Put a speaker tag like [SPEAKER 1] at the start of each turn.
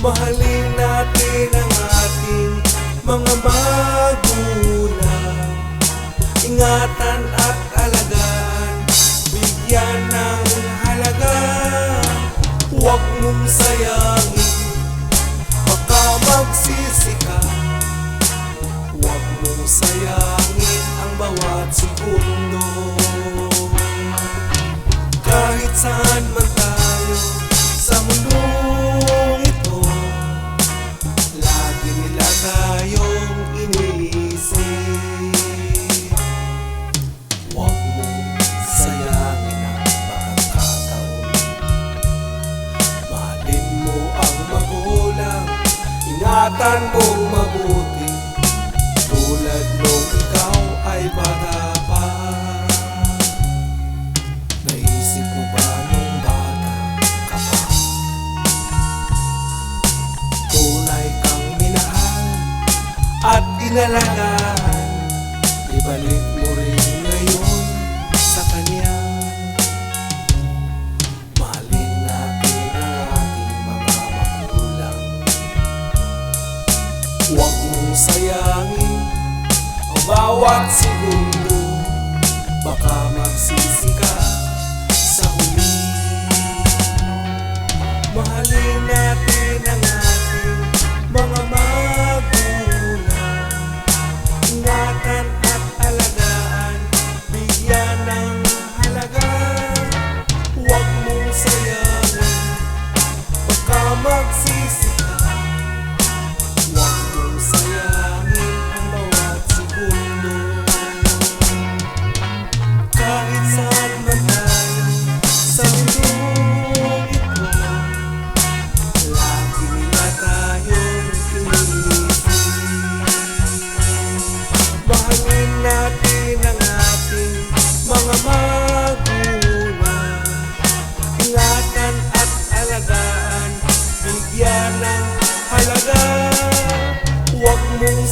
[SPEAKER 1] Mahalin natin ang ating mga magulang. Ingatan at alagaan, bigyan ng halaga. Huwag mong sayangin, baka magsisi ka. Huwag mong sayangin ang bawat segundo. Kahit saan man tayo sa mundong ito, lagi nila tayong iniisip. Huwag mong sayangin ang pagkakataon. Mahalin mo ang magulang, ingatan mong mabuti, tulad nung ikaw ay bata pa. Naisip mo ba nung bata ka pa? Tunay kang minahal at inalagaan, ibalik mo rin ngayon sa kanya. Mahalin natin ang ating mga magulang. Huwag mong sayangin ang bawat segundo, baka magsisi ka sa huli. Mahalin natin ang ating mga magulang. Ingatan at alagaan, bigyan ng halaga. Huwag mong sayangin, baka magsisi ka. Huwag mong sayangin ang bawat segundo. Kahit saan man tayo sa mundong ito, lagi nila tayong iniisip. Mahalin natin ang ating mga magulang. Ingatan at alagaan, bigyan ng halaga. Huwag mong